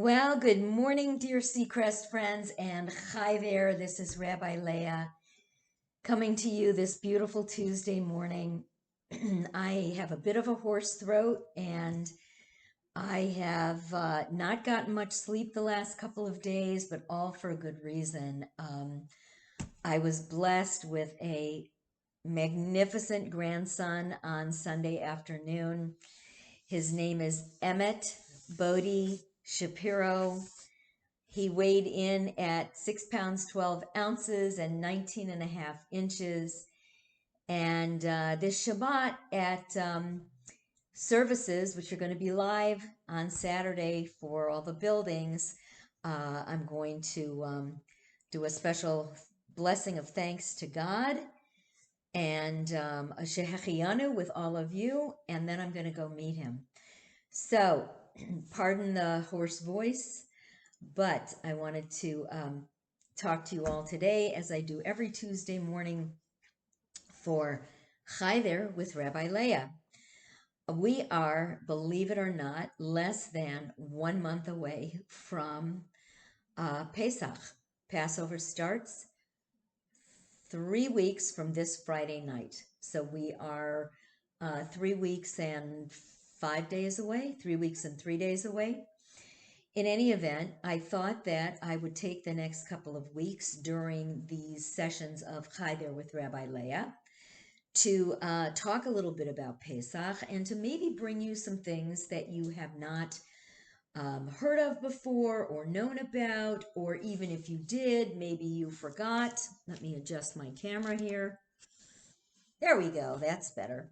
Well, good morning, dear Seacrest friends, and hi there. This is Rabbi Leah coming to you this beautiful Tuesday morning. I have a bit of a hoarse throat, and I have not gotten much sleep the last couple of days, but all for a good reason. I was blessed with a magnificent grandson on Sunday afternoon. His name is Emmett Bodie Shapiro. He weighed in at 6 pounds, 12 ounces, and 19 and a half inches. And this Shabbat at services, which are going to be live on Saturday for all the buildings, I'm going to do a special blessing of thanks to God and a Shehecheyanu with all of you, and then I'm going to go meet him. So, pardon the hoarse voice. But I wanted to talk to you all today, as I do every Tuesday morning, for Hi There with Rabbi Leah. We are, believe it or not, less than 1 month away from Pesach. Passover starts 3 weeks from this Friday night. So we are 3 weeks and 5 days away, 3 weeks and 3 days away. In any event, I thought that I would take the next couple of weeks during these sessions of Hi There with Rabbi Leah to talk a little bit about Pesach and to maybe bring you some things that you have not heard of before or known about, or even if you did, maybe you forgot. Let me adjust my camera here. There we go. That's better.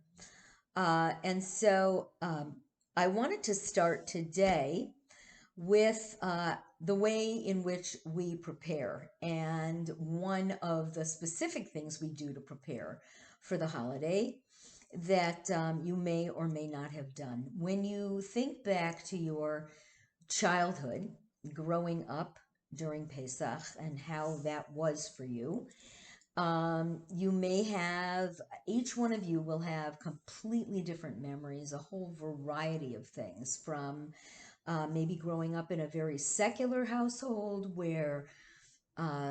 And so I wanted to start today with the way in which we prepare. And one of the specific things we do to prepare for the holiday that you may or may not have done. When you think back to your childhood, growing up during Pesach, and how that was for you, you may have, each one of you will have completely different memories, a whole variety of things from maybe growing up in a very secular household where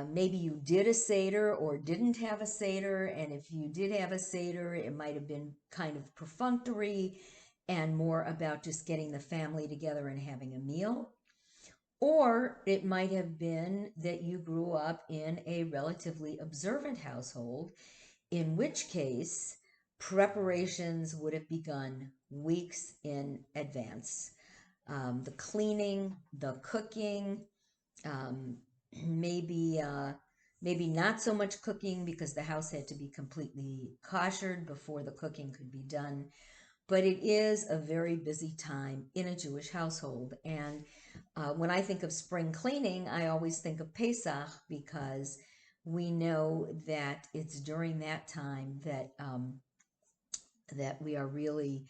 maybe you did a Seder or didn't have a Seder. And if you did have a Seder, it might have been kind of perfunctory and more about just getting the family together and having a meal. Or it might have been that you grew up in a relatively observant household, in which case preparations would have begun weeks in advance. The cleaning, the cooking, um, maybe maybe not so much cooking because the house had to be completely koshered before the cooking could be done. But it is a very busy time in a Jewish household. And when I think of spring cleaning, I always think of Pesach because we know that it's during that time that that we are really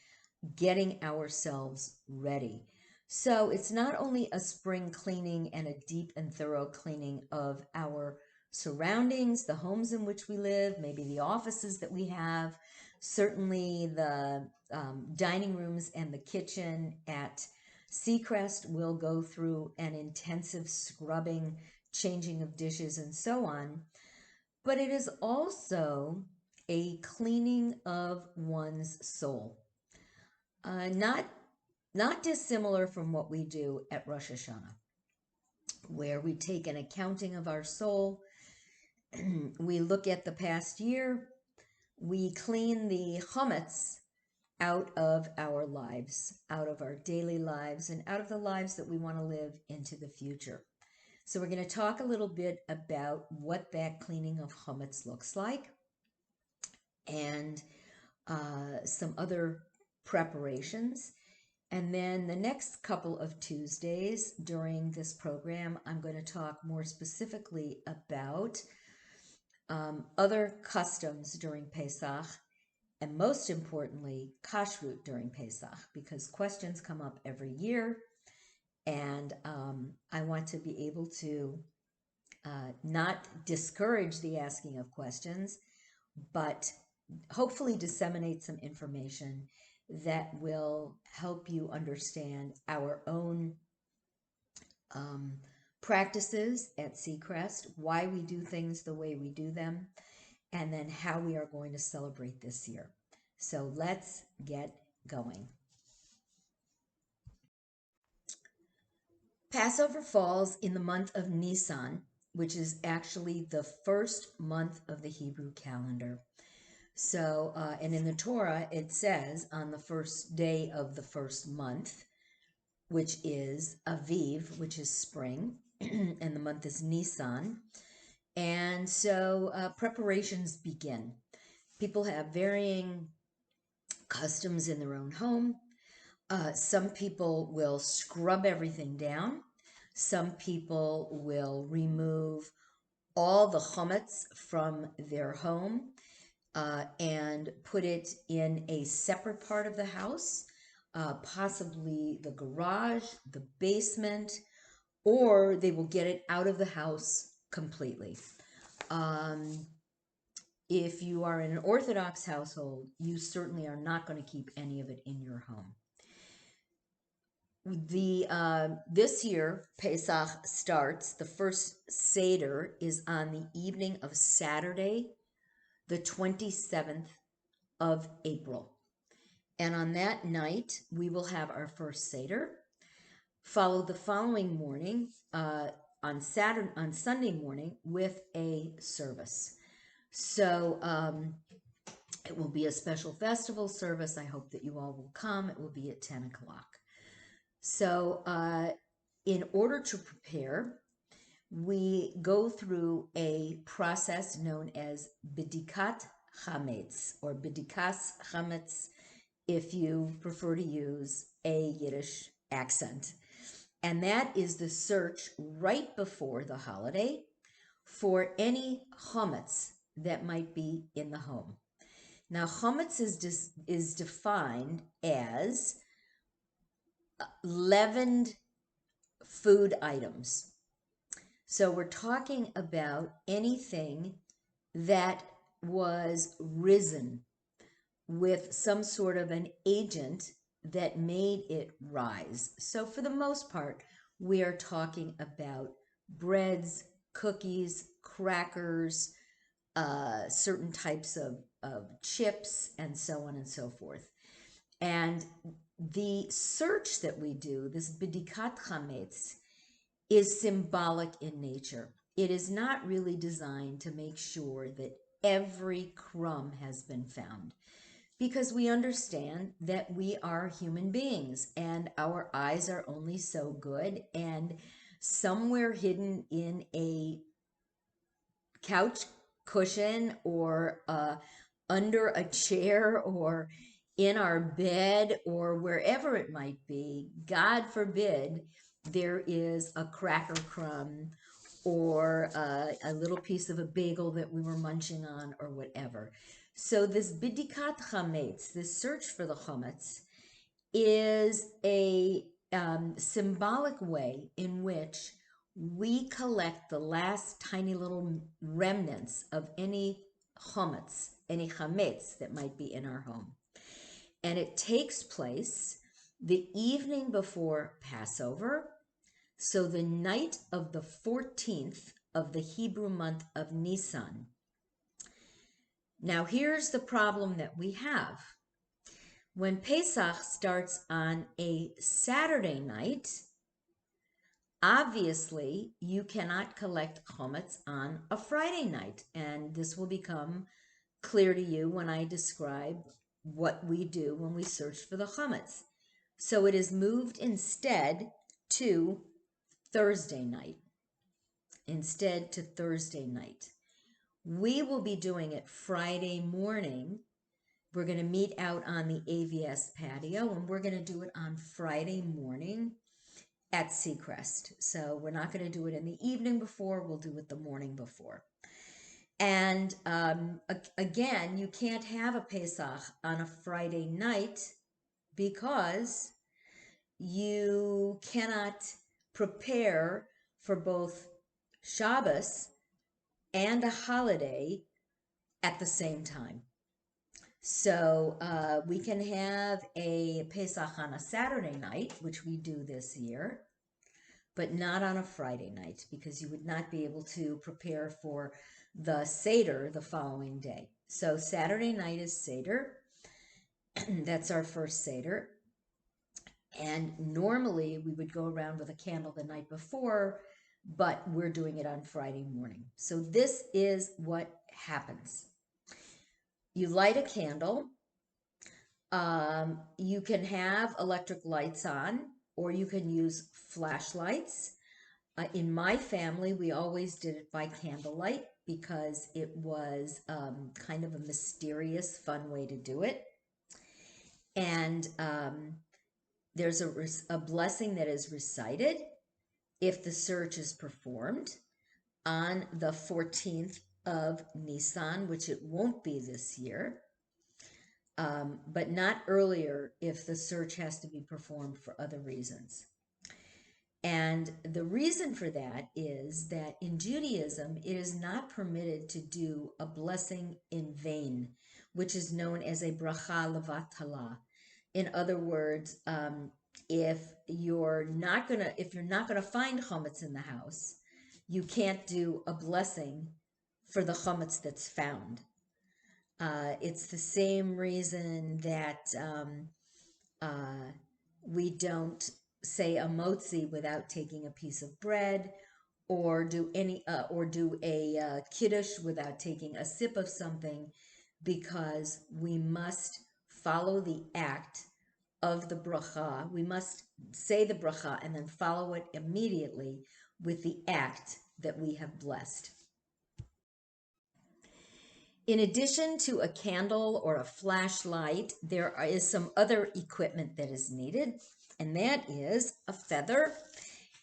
getting ourselves ready. So it's not only a spring cleaning and a deep and thorough cleaning of our surroundings, the homes in which we live, maybe the offices that we have, certainly the dining rooms and the kitchen at Seacrest will go through an intensive scrubbing, changing of dishes, and so on. But it is also a cleaning of one's soul. Not dissimilar from what we do at Rosh Hashanah, where we take an accounting of our soul, we look at the past year, we clean the chametz out of our lives, out of our daily lives, and out of the lives that we want to live into the future. So we're going to talk a little bit about what that cleaning of chametz looks like, and some other preparations. And then the next couple of Tuesdays during this program, I'm going to talk more specifically about other customs during Pesach, and most importantly, kashrut during Pesach, because questions come up every year, and I want to be able to not discourage the asking of questions, but hopefully disseminate some information that will help you understand our own um, practices at Seacrest, why we do things the way we do them, and then how we are going to celebrate this year. So let's get going. Passover falls in the month of Nisan, which is actually the first month of the Hebrew calendar. So, and in the Torah, it says on the first day of the first month, which is Aviv, which is spring, and the month is Nisan. And so preparations begin. People have varying customs in their own home. Some people will scrub everything down. Some people will remove all the chametz from their home and put it in a separate part of the house, possibly the garage, the basement, or they will get it out of the house completely. If you are in an Orthodox household, you certainly are not going to keep any of it in your home. This year Pesach starts. The first Seder is on the evening of Saturday, the 27th of April. And on that night, we will have our first Seder, followed the following morning, on Sunday morning, with a service. So it will be a special festival service. I hope that you all will come. It will be at 10 o'clock. So in order to prepare, we go through a process known as bidikat chametz, or bidikas chametz, if you prefer to use a Yiddish accent. And that is the search right before the holiday for any chametz that might be in the home. Now, chametz is defined as leavened food items. So we're talking about anything that was risen with some sort of an agent that made it rise. So for the most part, we are talking about breads, cookies, crackers, certain types of chips, and so on and so forth. And the search that we do, this bidikat chametz, is symbolic in nature. It is not really designed to make sure that every crumb has been found, because we understand that we are human beings and our eyes are only so good, and somewhere hidden in a couch cushion or under a chair or in our bed or wherever it might be, God forbid, there is a cracker crumb or a little piece of a bagel that we were munching on or whatever. So this bidikat chametz, this search for the chametz, is a symbolic way in which we collect the last tiny little remnants of any chametz that might be in our home. And it takes place the evening before Passover, so the night of the 14th of the Hebrew month of Nisan. Now here's the problem that we have. When Pesach starts on a Saturday night, obviously you cannot collect chametz on a Friday night, and this will become clear to you when I describe what we do when we search for the chametz. So it is moved instead to Thursday night. We will be doing it Friday morning. We're going to meet out on the AVS patio, and we're going to do it on Friday morning at Seacrest. So we're not going to do it in the evening before, we'll do it the morning before. And again, you can't have a Pesach on a Friday night because you cannot prepare for both Shabbos and a holiday at the same time. So we can have a Pesach on a Saturday night, which we do this year, but not on a Friday night because you would not be able to prepare for the Seder the following day. So Saturday night is Seder. That's our first Seder. And normally we would go around with a candle the night before, but we're doing it on Friday morning. So this is what happens. You light a candle. You can have electric lights on, or you can use flashlights. In my family, we always did it by candlelight because it was kind of a mysterious, fun way to do it. And there's a blessing that is recited if the search is performed on the 14th of Nisan, which it won't be this year, but not earlier if the search has to be performed for other reasons. And the reason for that is that in Judaism, it is not permitted to do a blessing in vain, which is known as a bracha levatala. In other words, if you're not gonna find chametz in the house, you can't do a blessing for the chametz that's found. It's the same reason that we don't say a motzi without taking a piece of bread, or do a kiddush without taking a sip of something, because we must follow the act of the bracha. We must say the bracha and then follow it immediately with the act that we have blessed. In addition to a candle or a flashlight, there is some other equipment that is needed, and that is a feather.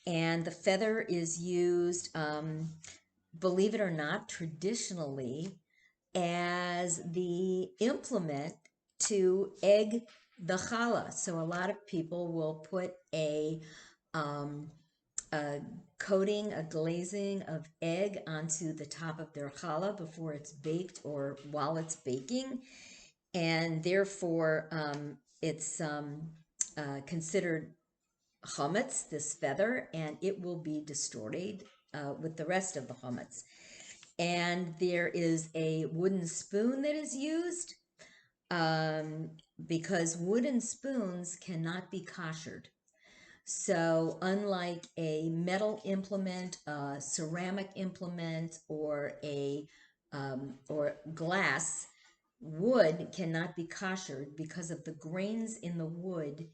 And the feather is used, believe it or not, traditionally as the implement to egg the challah. So a lot of people will put a coating, a glazing of egg onto the top of their challah before it's baked or while it's baking. And therefore, it's considered chametz, this feather, and it will be destroyed with the rest of the chametz. And there is a wooden spoon that is used because wooden spoons cannot be koshered. So unlike a metal implement, a ceramic implement, or or glass, wood cannot be koshered because of the grains in the wood.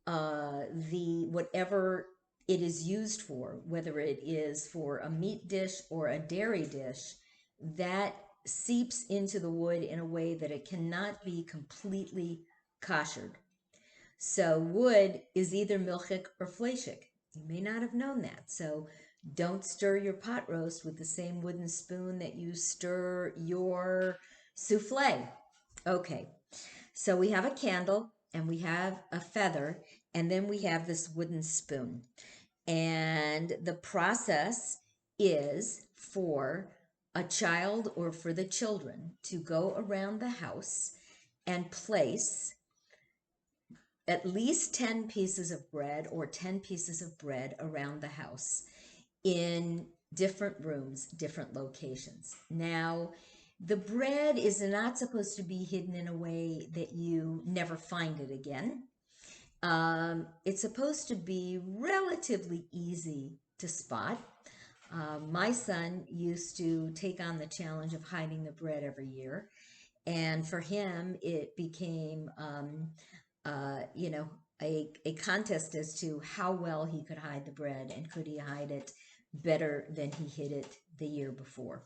The whatever it is used for, whether it is for a meat dish or a dairy dish, that seeps into the wood in a way that it cannot be completely koshered. So wood is either milchik or fleshik. You may not have known that. So don't stir your pot roast with the same wooden spoon that you stir your souffle. Okay, so we have a candle and we have a feather, and then we have this wooden spoon. And the process is for a child or for the children to go around the house and place at least 10 pieces of bread or 10 pieces of bread around the house in different rooms, different locations. Now, the bread is not supposed to be hidden in a way that you never find it again. It's supposed to be relatively easy to spot. My son used to take on the challenge of hiding the bread every year. And for him, it became, a contest as to how well he could hide the bread and could he hide it better than he hid it the year before.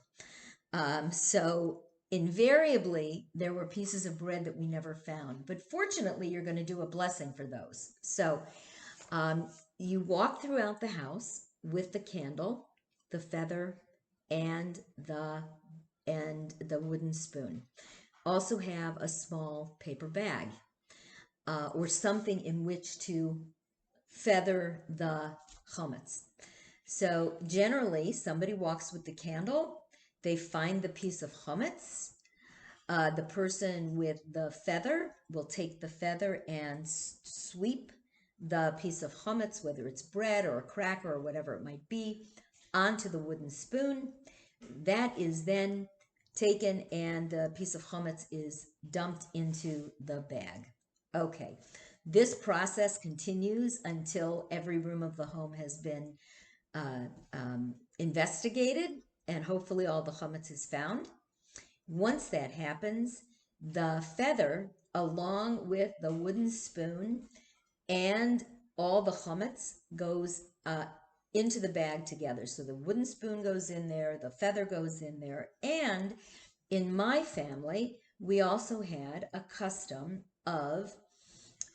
So invariably, there were pieces of bread that we never found. But fortunately, you're going to do a blessing for those. So you walk throughout the house with the candle, the feather, and the wooden spoon. Also have a small paper bag or something in which to feather the chametz. So generally, somebody walks with the candle, they find the piece of chametz. The person with the feather will take the feather and sweep the piece of chametz, whether it's bread or a cracker or whatever it might be, onto the wooden spoon. That is then taken and the piece of chametz is dumped into the bag. Okay, this process continues until every room of the home has been investigated and hopefully all the chametz is found. Once that happens, the feather, along with the wooden spoon and all the chametz, goes into the bag together. So the wooden spoon goes in there, the feather goes in there, and in my family, we also had a custom of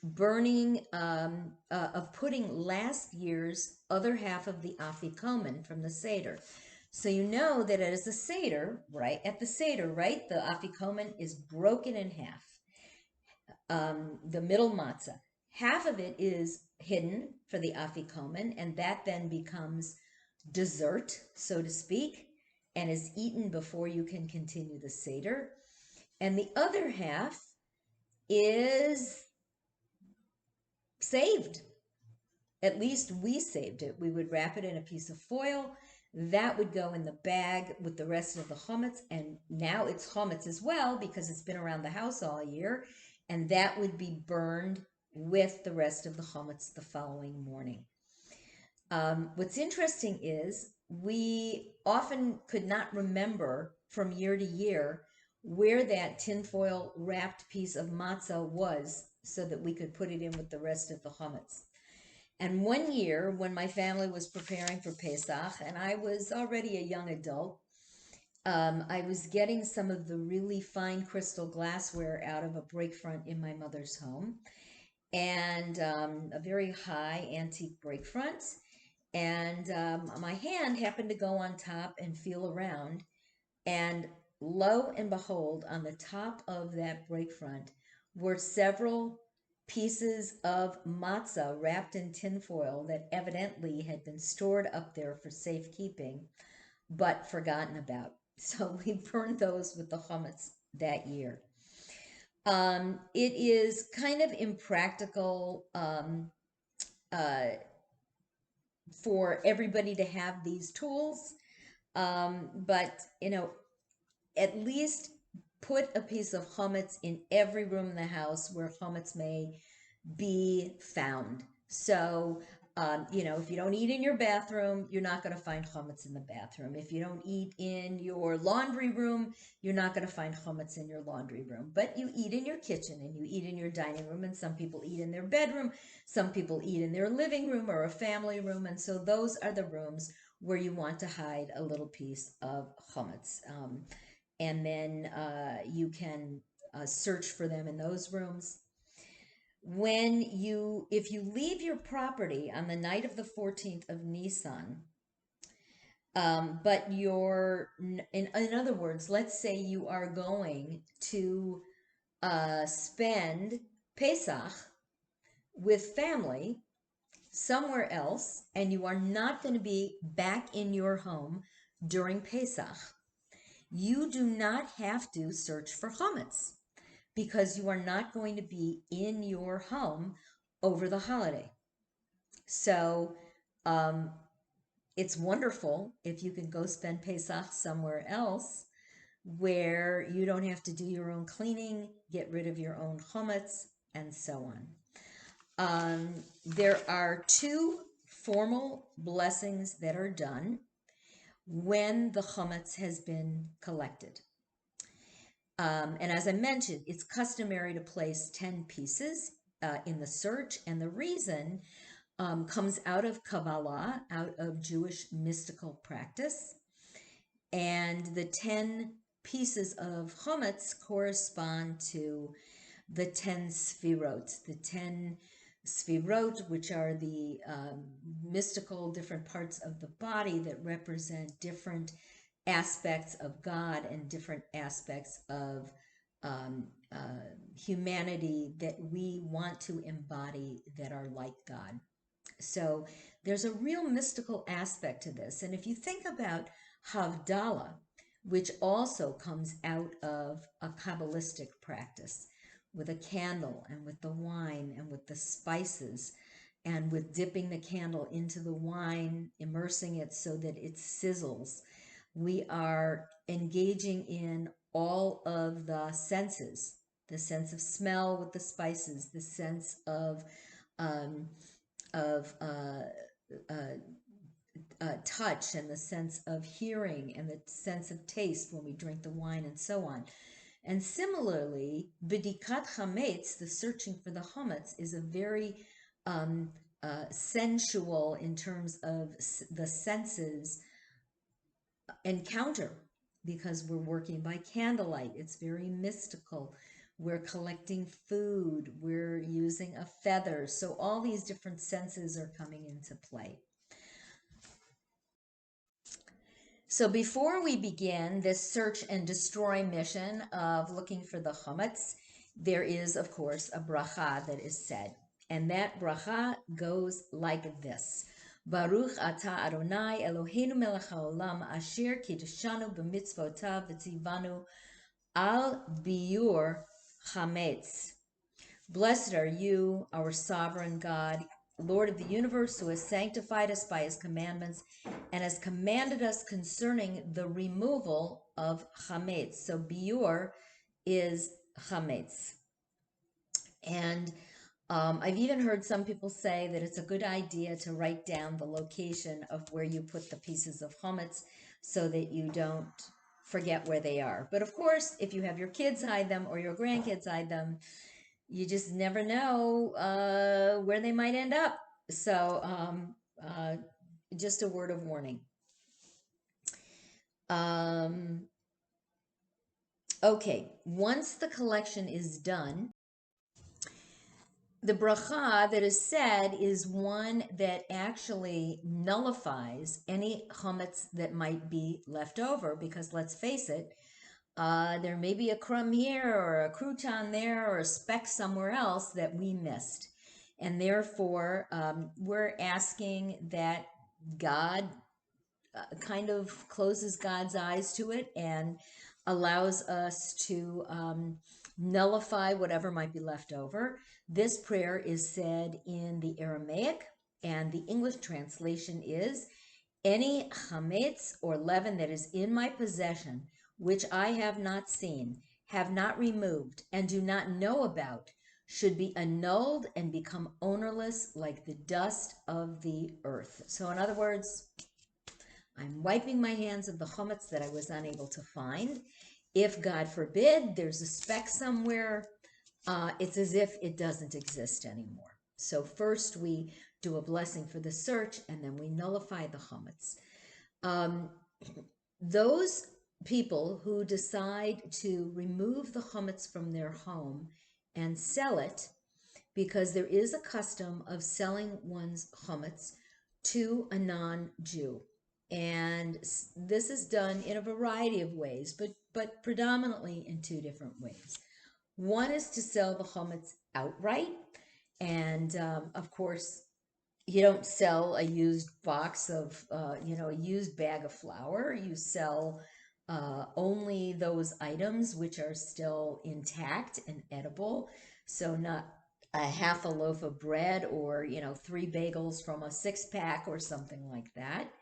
burning, of putting last year's other half of the afikomen from the Seder. So you know that as a Seder, right, at the Seder, right, the afikomen is broken in half. The middle matzah. Half of it is hidden for the afikomen, and that then becomes dessert, so to speak, and is eaten before you can continue the Seder. And the other half is saved. At least we saved it. We would wrap it in a piece of foil. That would go in the bag with the rest of the chametz. And now it's chametz as well because it's been around the house all year. And that would be burned with the rest of the chametz the following morning. What's interesting is we often could not remember from year to year where that tinfoil wrapped piece of matzah was so that we could put it in with the rest of the chametz. And one year when my family was preparing for Pesach and I was already a young adult, I was getting some of the really fine crystal glassware out of a break front in my mother's home, and a very high antique break front. And my hand happened to go on top and feel around. And lo and behold, on the top of that break front were several pieces of matzah wrapped in tinfoil that evidently had been stored up there for safekeeping, but forgotten about. So we burned those with the chametz that year. It is kind of impractical for everybody to have these tools, but at least put a piece of chametz in every room in the house where chametz may be found. So, if you don't eat in your bathroom, you're not going to find chametz in the bathroom. If you don't eat in your laundry room, you're not going to find chametz in your laundry room. But you eat in your kitchen and you eat in your dining room, and some people eat in their bedroom, some people eat in their living room or a family room. And so those are the rooms where you want to hide a little piece of chametz. And then you can search for them in those rooms. If you leave your property on the night of the 14th of Nisan, but in other words, let's say you are going to spend Pesach with family somewhere else, and you are not going to be back in your home during Pesach, you do not have to search for chametz because you are not going to be in your home over the holiday. So it's wonderful if you can go spend Pesach somewhere else where you don't have to do your own cleaning, get rid of your own chametz, and so on. There are two formal blessings that are done when the chametz has been collected. And as I mentioned, it's customary to place 10 pieces in the search, and the reason comes out of Kabbalah, out of Jewish mystical practice. And the 10 pieces of chametz correspond to the 10 sfirot, which are the mystical different parts of the body that represent different aspects of God and different aspects of humanity that we want to embody that are like God. So there's a real mystical aspect to this. And if you think about Havdalah, which also comes out of a Kabbalistic practice with a candle and with the wine and with the spices and with dipping the candle into the wine, immersing it so that it sizzles, we are engaging in all of the senses, the sense of smell with the spices, the sense um, of uh, touch, and the sense of hearing, and the sense of taste when we drink the wine, and so on. And similarly, bidikat chametz, the searching for the chametz, is a very um, sensual, in terms of the senses, encounter, because we're working by candlelight. It's very mystical. We're collecting food. We're using a feather. So all these different senses are coming into play. So before we begin this search and destroy mission of looking for the chametz, there is, of course, a bracha that is said. And that bracha goes like this. Baruch atah Adonai Eloheinu melech haolam asher kiddushanu b'mitzvotav v'tzivanu al biur chametz. Blessed are you, our sovereign God, Lord of the universe, who has sanctified us by his commandments and has commanded us concerning the removal of chametz. So biur is chametz. And I've even heard some people say that it's a good idea to write down the location of where you put the pieces of chametz so that you don't forget where they are. But of course, if you have your kids hide them or your grandkids hide them, you just never know where they might end up. So just a word of warning. Okay, once the collection is done, the bracha that is said is one that actually nullifies any chametz that might be left over, because let's face it, there may be a crumb here or a crouton there or a speck somewhere else that we missed. And therefore, we're asking that God kind of closes God's eyes to it and allows us to nullify whatever might be left over. This prayer is said in the Aramaic, and the English translation is, any chametz or leaven that is in my possession, which I have not seen, have not removed, and do not know about, should be annulled and become ownerless like the dust of the earth. So in other words, I'm wiping my hands of the chametz that I was unable to find. If, God forbid, there's a speck somewhere, it's as if it doesn't exist anymore. So first we do a blessing for the search, and then we nullify the chametz. Those people who decide to remove the chametz from their home and sell it, because there is a custom of selling one's chametz to a non-Jew. And this is done in a variety of ways, but predominantly in two different ways. One is to sell the chametz outright. And of course, you don't sell a used box of, a used bag of flour. You sell only those items which are still intact and edible. So not a half a loaf of bread or, 3 bagels from a 6-pack or something like that.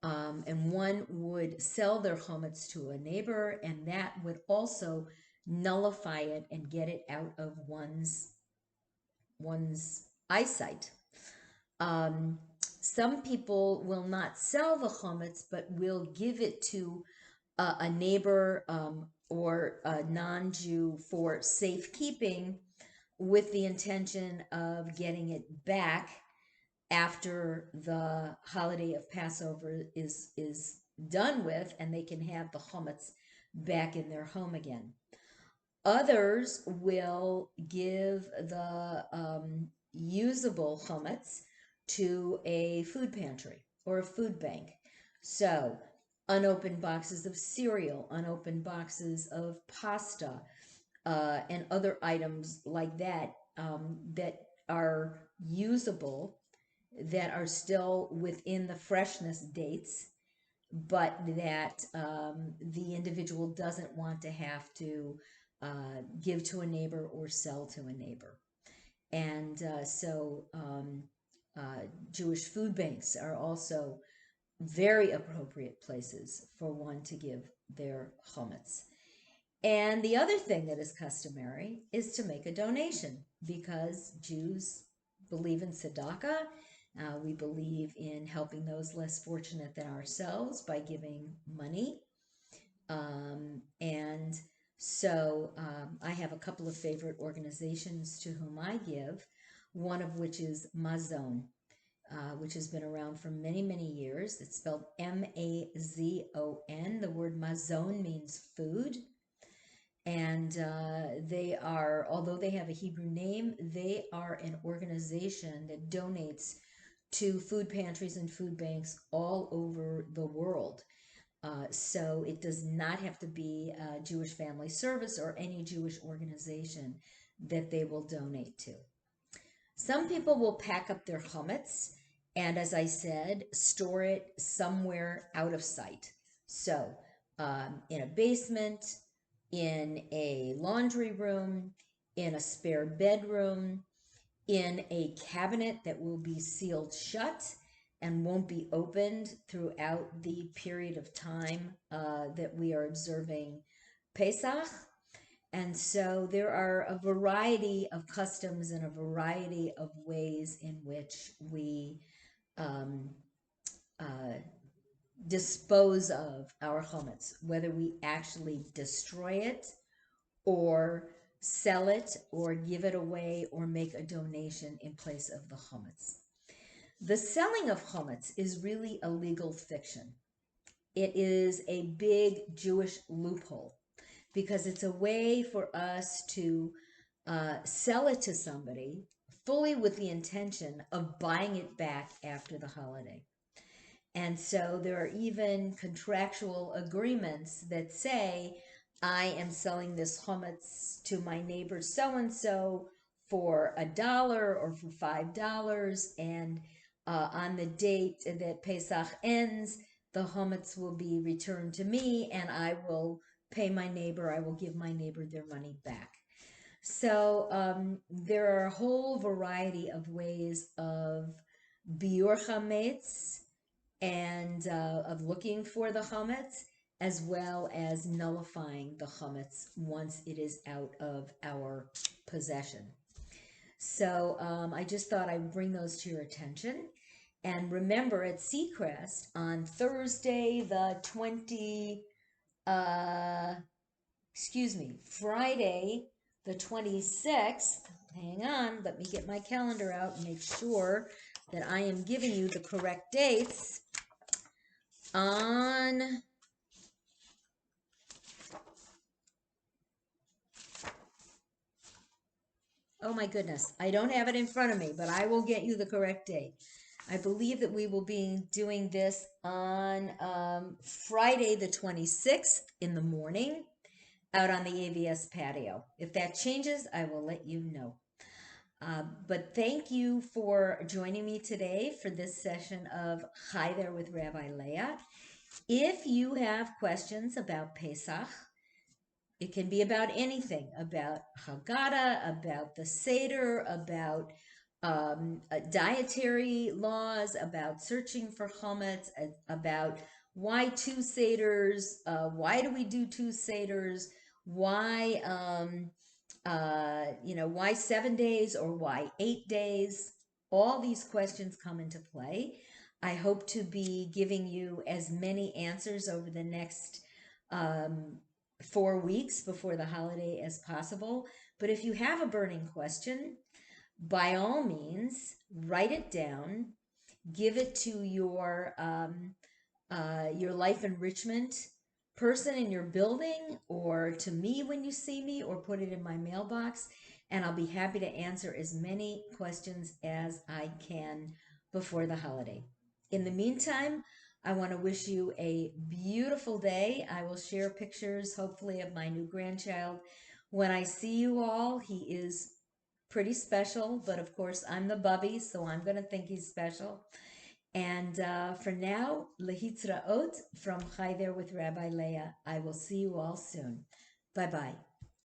And one would sell their chametz to a neighbor, and that would also nullify it and get it out of one's eyesight. Some people will not sell the chametz, but will give it to a neighbor or a non-Jew for safekeeping, with the intention of getting it back after the holiday of Passover is done with, and they can have the chametz back in their home again. Others will give the usable chametz to a food pantry or a food bank. So unopened boxes of cereal, unopened boxes of pasta, and other items like that that are usable, that are still within the freshness dates, but that the individual doesn't want to have to give to a neighbor or sell to a neighbor. And so Jewish food banks are also very appropriate places for one to give their chametz. And the other thing that is customary is to make a donation because Jews believe in tzedakah. We believe in helping those less fortunate than ourselves by giving money. And so I have a couple of favorite organizations to whom I give, one of which is Mazon, which has been around for many, many years. It's spelled Mazon. The word mazon means food. And they are, although they have a Hebrew name, they are an organization that donates to food pantries and food banks all over the world. So it does not have to be a Jewish Family Service or any Jewish organization that they will donate to. Some people will pack up their chametz and, as I said, store it somewhere out of sight. So in a basement, in a laundry room, in a spare bedroom, in a cabinet that will be sealed shut and won't be opened throughout the period of time that we are observing Pesach. And so there are a variety of customs and a variety of ways in which we um, uh, dispose of our chametz, whether we actually destroy it or sell it or give it away or make a donation in place of the chametz. The selling of chametz is really a legal fiction. It is a big Jewish loophole because it's a way for us to sell it to somebody fully with the intention of buying it back after the holiday. And so there are even contractual agreements that say, I am selling this chametz to my neighbor so-and-so for $1 or for $5. And on the date that Pesach ends, the chametz will be returned to me and I will pay my neighbor, I will give my neighbor their money back. So there are a whole variety of ways of biur chametz and of looking for the chametz, as well as nullifying the chametz once it is out of our possession. So I just thought I would bring those to your attention. And remember, at Seacrest on Thursday, Friday, the 26th, hang on, let me get my calendar out and make sure that I am giving you the correct dates. On Oh my goodness, I don't have it in front of me, but I will get you the correct date. I believe that we will be doing this on Friday the 26th in the morning out on the AVS patio. If that changes, I will let you know. But thank you for joining me today for this session of Hi There with Rabbi Leah. If you have questions about Pesach, it can be about anything, about Haggadah, about the Seder, about dietary laws, about searching for chametz, about why two Seders, why do we do two Seders, why, why 7 days or why 8 days. All these questions come into play. I hope to be giving you as many answers over the next 4 weeks before the holiday as possible. But if you have a burning question, by all means, write it down, give it to your life enrichment person in your building, or to me when you see me, or put it in my mailbox, and I'll be happy to answer as many questions as I can before the holiday. In the meantime, I want to wish you a beautiful day. I will share pictures, hopefully, of my new grandchild when I see you all. He is pretty special, but of course, I'm the bubby, so I'm going to think he's special. And for now, lehitraot from Hi There with Rabbi Leah. I will see you all soon. Bye-bye.